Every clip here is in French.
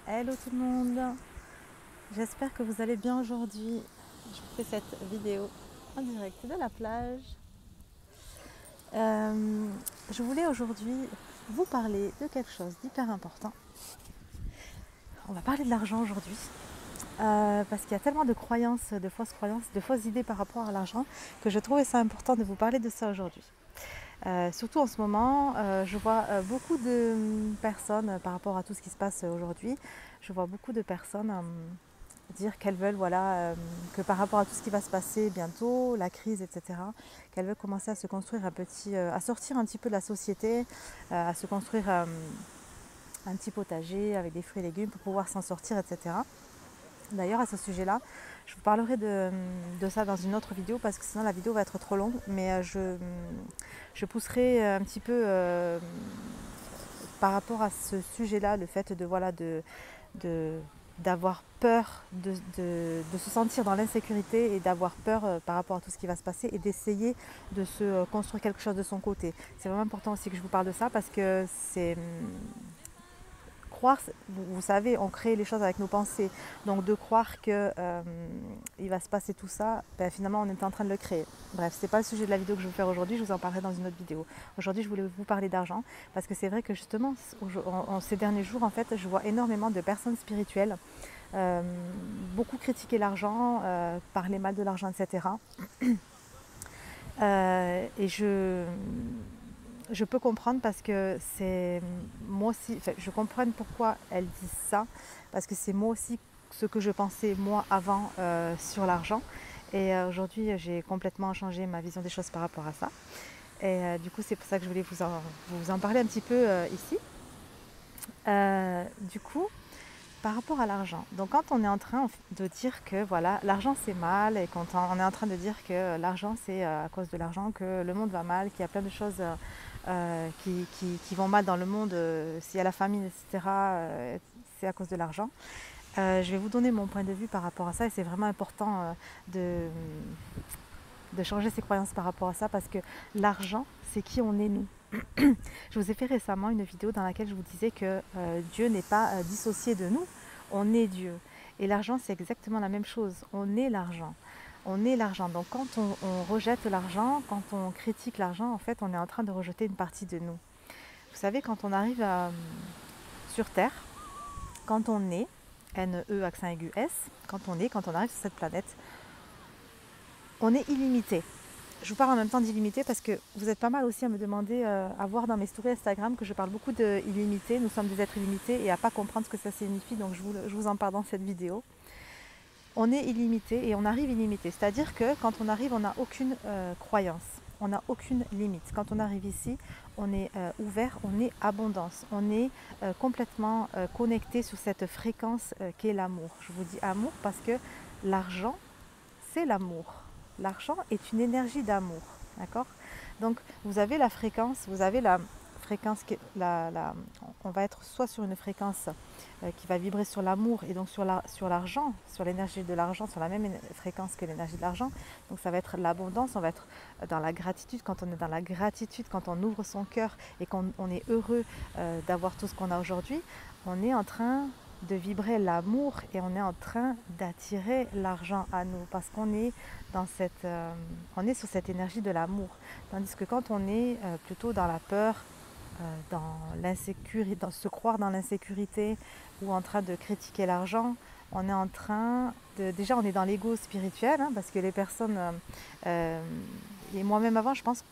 Hello tout le monde, j'espère que vous allez bien aujourd'hui. Je vous fais cette vidéo en direct de la plage. Je voulais aujourd'hui vous parler de quelque chose d'hyper important. On va parler de l'argent aujourd'hui parce qu'il y a tellement de croyances, de fausses idées par rapport à l'argent que je trouvais ça important de vous parler de ça aujourd'hui. Surtout en ce moment, je vois beaucoup de personnes par rapport à tout ce qui se passe aujourd'hui. Je vois beaucoup de personnes dire qu'elles veulent, que par rapport à tout ce qui va se passer bientôt, la crise, etc., qu'elles veulent commencer à se construire à sortir un petit peu de la société, à se construire un petit potager avec des fruits et légumes pour pouvoir s'en sortir, etc. D'ailleurs, à ce sujet-là, je vous parlerai de ça dans une autre vidéo parce que sinon la vidéo va être trop longue, mais je pousserai un petit peu par rapport à ce sujet-là, le fait de d'avoir peur de se sentir dans l'insécurité et d'avoir peur par rapport à tout ce qui va se passer et d'essayer de se construire quelque chose de son côté. C'est vraiment important aussi que je vous parle de ça parce que c'est croire, vous savez, on crée les choses avec nos pensées. Donc de croire que il va se passer tout ça, ben, finalement on est en train de le créer. Bref, c'est pas le sujet de la vidéo que je vais vous faire aujourd'hui, je vous en parlerai dans une autre vidéo. Aujourd'hui, je voulais vous parler d'argent parce que c'est vrai que justement, ces derniers jours, en fait, je vois énormément de personnes spirituelles euh, beaucoup critiquer l'argent, parler mal de l'argent, etc. Et je peux comprendre parce que c'est moi aussi, enfin, je comprends pourquoi elles disent ça, parce que c'est moi aussi ce que je pensais moi avant sur l'argent. Et aujourd'hui, j'ai complètement changé ma vision des choses par rapport à ça. Et du coup, c'est pour ça que je voulais vous en parler un petit peu ici. Du coup, par rapport à l'argent, donc quand on est en train de dire que voilà, l'argent c'est mal et quand on est en train de dire que l'argent c'est à cause de l'argent que le monde va mal, qu'il y a plein de choses qui vont mal dans le monde, s'il y a la famine, etc., c'est à cause de l'argent. Je vais vous donner mon point de vue par rapport à ça et c'est vraiment important de changer ses croyances par rapport à ça parce que l'argent c'est qui on est nous. Je vous ai fait récemment une vidéo dans laquelle je vous disais que Dieu n'est pas dissocié de nous, on est Dieu. Et l'argent, c'est exactement la même chose, on est l'argent. On est l'argent. Donc quand on rejette l'argent, quand on critique l'argent, en fait, on est en train de rejeter une partie de nous. Vous savez, quand on arrive sur Terre, quand on est, N-E accent aigu S, quand on arrive sur cette planète, on est illimité. Je vous parle en même temps d'illimité parce que vous êtes pas mal aussi à me demander, à voir dans mes stories Instagram que je parle beaucoup d'illimité. Nous sommes des êtres illimités et à pas comprendre ce que ça signifie. Donc je vous en parle dans cette vidéo. On est illimité et on arrive illimité. C'est-à-dire que quand on arrive, on n'a aucune croyance. On n'a aucune limite. Quand on arrive ici, on est ouvert, on est abondance. On est complètement connecté sur cette fréquence qu'est l'amour. Je vous dis amour parce que l'argent, c'est l'amour. L'argent est une énergie d'amour. D'accord? Donc vous avez la fréquence, on va être soit sur une fréquence qui va vibrer sur l'amour et donc sur l'argent, sur l'énergie de l'argent, sur la même fréquence que l'énergie de l'argent. Donc ça va être l'abondance, on va être dans la gratitude. Quand on est dans la gratitude, quand on ouvre son cœur et qu'on est heureux d'avoir tout ce qu'on a aujourd'hui, on est en train de vibrer l'amour et on est en train d'attirer l'argent à nous parce qu'on est on est sur cette énergie de l'amour. Tandis que quand on est plutôt dans la peur, dans l'insécurité, se croire dans l'insécurité ou en train de critiquer l'argent, on est en train déjà on est dans l'ego spirituel hein, parce que les personnes et moi-même avant, je pense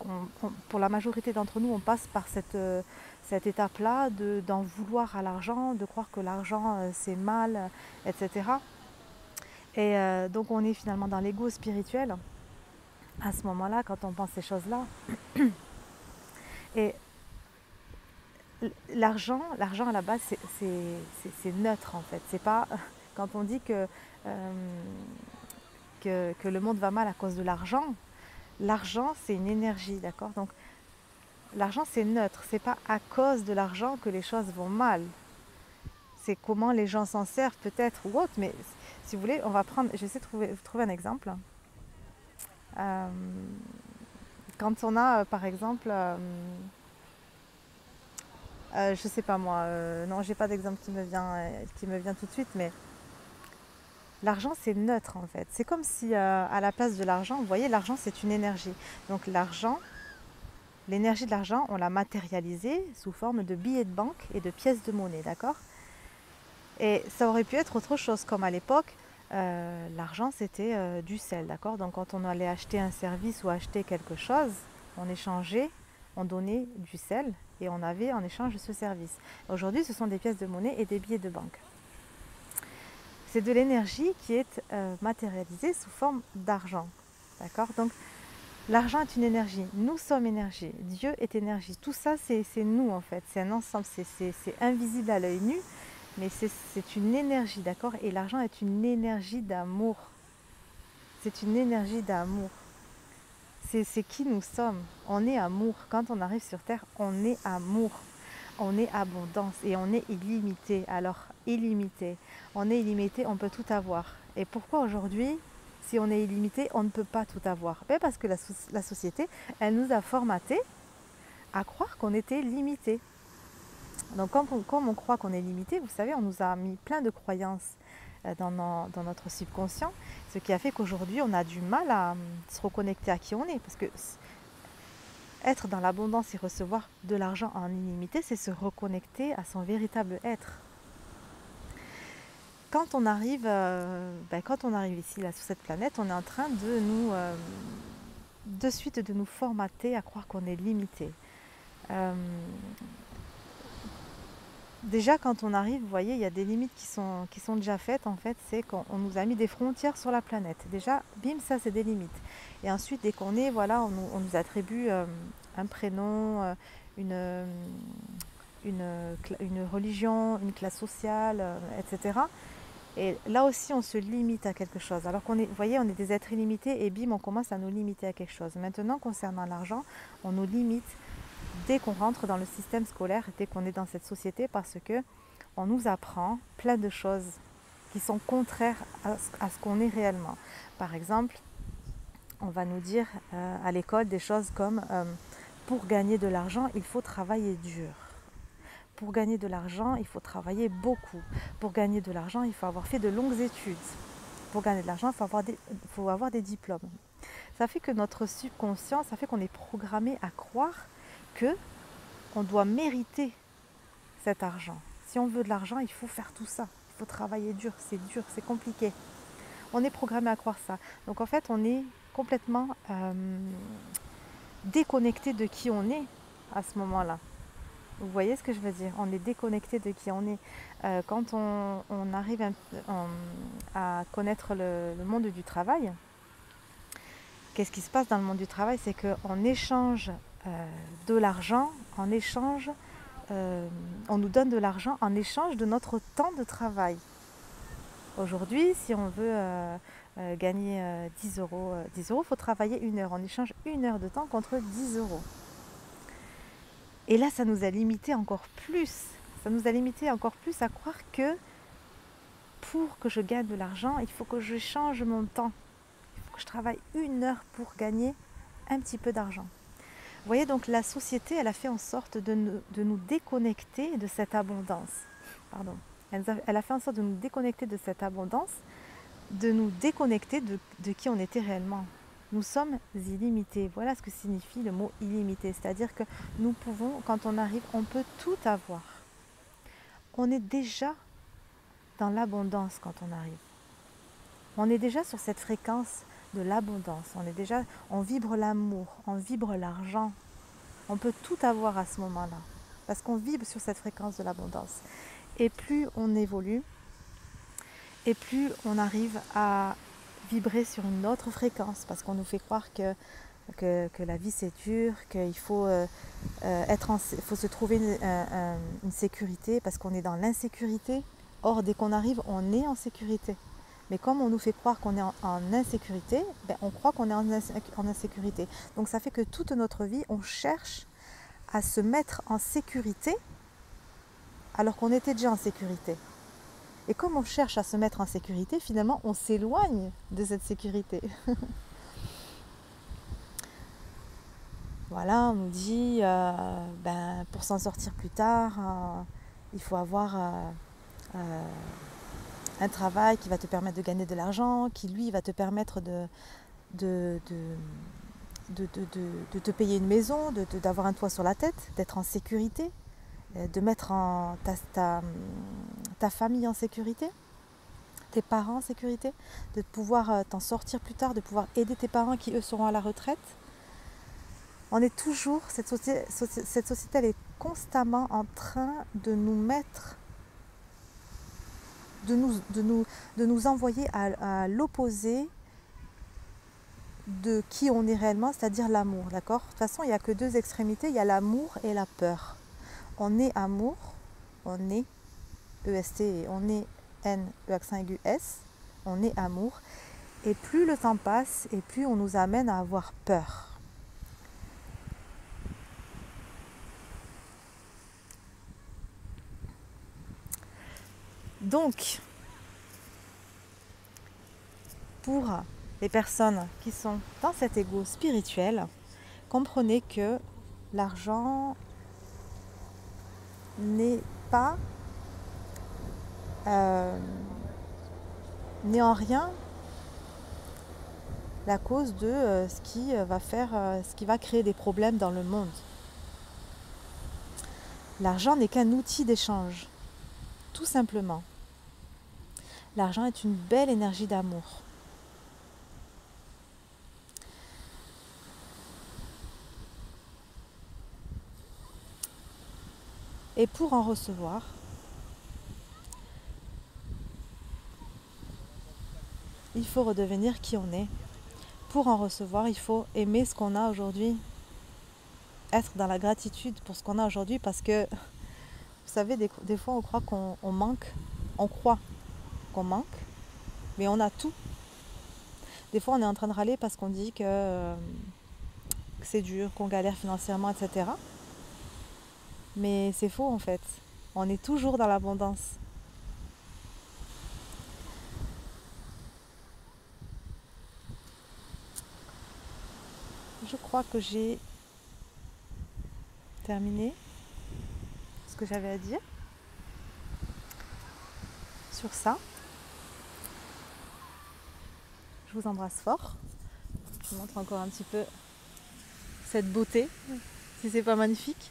pour la majorité d'entre nous, on passe par cette étape-là d'en vouloir à l'argent, de croire que l'argent c'est mal, etc. Et donc on est finalement dans l'ego spirituel à ce moment-là quand on pense ces choses-là. Et l'argent à la base, c'est neutre en fait. C'est pas quand on dit que le monde va mal à cause de l'argent. L'argent, c'est une énergie, d'accord? Donc l'argent, c'est neutre. C'est pas à cause de l'argent que les choses vont mal. C'est comment les gens s'en servent peut-être ou autre. Mais si vous voulez, on va prendre. J'essaie de trouver un exemple. Euh, quand on a, par exemple, Je sais pas moi, non, j'ai pas d'exemple qui me vient tout de suite, mais l'argent c'est neutre en fait. C'est comme si à la place de l'argent, vous voyez, l'argent c'est une énergie. Donc l'argent, l'énergie de l'argent, on l'a matérialisée sous forme de billets de banque et de pièces de monnaie, d'accord? Et ça aurait pu être autre chose, comme à l'époque, l'argent c'était du sel, d'accord? Donc quand on allait acheter un service ou acheter quelque chose, on échangeait, on donnait du sel et on avait en échange ce service. Aujourd'hui, ce sont des pièces de monnaie et des billets de banque. C'est de l'énergie qui est matérialisée sous forme d'argent, d'accord? Donc l'argent est une énergie, nous sommes énergie, Dieu est énergie. Tout ça, c'est nous en fait, c'est un ensemble, c'est invisible à l'œil nu, mais c'est une énergie, d'accord? Et l'argent est une énergie d'amour. C'est une énergie d'amour. C'est qui nous sommes. On est amour. Quand on arrive sur Terre, on est amour. On est abondance et on est illimité. Alors, illimité. On est illimité, on peut tout avoir. Et pourquoi aujourd'hui, si on est illimité, on ne peut pas tout avoir? Ben parce que la société, elle nous a formatés à croire qu'on était limité. Donc comme on croit qu'on est limité, vous savez, on nous a mis plein de croyances dans notre subconscient, ce qui a fait qu'aujourd'hui on a du mal à se reconnecter à qui on est. Parce que être dans l'abondance et recevoir de l'argent en illimité, c'est se reconnecter à son véritable être. Quand on arrive ici, là, sur cette planète, on est en train de nous, de suite, de nous formater à croire qu'on est limité. Déjà, quand on arrive, vous voyez, il y a des limites qui sont déjà faites. En fait, c'est qu'on nous a mis des frontières sur la planète. Déjà, bim, ça, c'est des limites. Et ensuite, dès qu'on est, voilà, on nous attribue un prénom, une religion, une classe sociale, etc. Et là aussi, on se limite à quelque chose. Alors qu'on est, vous voyez, on est des êtres illimités et bim, on commence à nous limiter à quelque chose. Maintenant, concernant l'argent, on nous limite dès qu'on rentre dans le système scolaire, dès qu'on est dans cette société, parce que on nous apprend plein de choses qui sont contraires à ce qu'on est réellement. Par exemple, on va nous dire à l'école des choses comme pour gagner de l'argent, il faut travailler dur. Pour gagner de l'argent, il faut travailler beaucoup. Pour gagner de l'argent, il faut avoir fait de longues études. Pour gagner de l'argent, il faut avoir des diplômes. Ça fait que notre subconscient, ça fait qu'on est programmé à croire que on doit mériter cet argent. Si on veut de l'argent, il faut faire tout ça. Il faut travailler dur, c'est compliqué. On est programmé à croire ça. Donc en fait, on est complètement déconnecté de qui on est à ce moment-là. Vous voyez ce que je veux dire? On est déconnecté de qui on est. Quand on arrive à connaître le monde du travail, qu'est-ce qui se passe dans le monde du travail? C'est qu'on échange de l'argent, on nous donne de l'argent en échange de notre temps de travail. Aujourd'hui, si on veut gagner 10 euros, il faut travailler 1 heure. On échange 1 heure de temps contre 10 euros. Et là, ça nous a limité encore plus. Ça nous a limité encore plus à croire que pour que je gagne de l'argent, il faut que je change mon temps. Il faut que je travaille 1 heure pour gagner un petit peu d'argent. Vous voyez, donc la société, elle a fait en sorte de nous déconnecter de cette abondance. Pardon. Elle a fait en sorte de nous déconnecter de cette abondance, de nous déconnecter de qui on était réellement. Nous sommes illimités. Voilà ce que signifie le mot illimité. C'est-à-dire que nous pouvons, quand on arrive, on peut tout avoir. On est déjà dans l'abondance quand on arrive. On est déjà sur cette fréquence de l'abondance. On vibre l'amour, on vibre l'argent. On peut tout avoir à ce moment-là. Parce qu'on vibre sur cette fréquence de l'abondance. Et plus on évolue, et plus on arrive à vibrer sur une autre fréquence, parce qu'on nous fait croire que la vie c'est dur, qu'il faut, faut se trouver une sécurité, parce qu'on est dans l'insécurité. Or, dès qu'on arrive, on est en sécurité. Mais comme on nous fait croire qu'on est en insécurité, on croit qu'on est en insécurité. Donc ça fait que toute notre vie, on cherche à se mettre en sécurité alors qu'on était déjà en sécurité. Et comme on cherche à se mettre en sécurité, finalement, on s'éloigne de cette sécurité. Vous Voilà, on nous dit, pour s'en sortir plus tard, il faut avoir un travail qui va te permettre de gagner de l'argent, qui lui va te permettre de te payer une maison, d'avoir un toit sur la tête, d'être en sécurité, de mettre ta famille en sécurité, tes parents en sécurité, de pouvoir t'en sortir plus tard, de pouvoir aider tes parents qui eux seront à la retraite. On est toujours, cette société elle est constamment en train de nous mettre, de nous envoyer à l'opposé de qui on est réellement, c'est-à-dire l'amour, d'accord ? De toute façon, il n'y a que deux extrémités, il y a l'amour et la peur. On est amour, on est EST et on est N, E accent aigu S, on est amour. Et plus le temps passe, et plus on nous amène à avoir peur. Donc, pour les personnes qui sont dans cet ego spirituel, comprenez que l'argent n'est pas n'est en rien la cause de ce qui va créer des problèmes dans le monde. L'argent n'est qu'un outil d'échange, tout simplement. L'argent est une belle énergie d'amour. Et pour en recevoir, il faut redevenir qui on est. Pour en recevoir, il faut aimer ce qu'on a aujourd'hui. Être dans la gratitude pour ce qu'on a aujourd'hui parce que, vous savez, des fois on croit qu'on manque. On croit qu'on manque, mais on a tout. Des fois on est en train de râler parce qu'on dit que c'est dur, qu'on galère financièrement, etc. Mais c'est faux en fait. On est toujours dans l'abondance. Je crois que j'ai terminé ce que j'avais à dire sur ça. Je vous embrasse fort. Je vous montre encore un petit peu cette beauté, si c'est pas magnifique.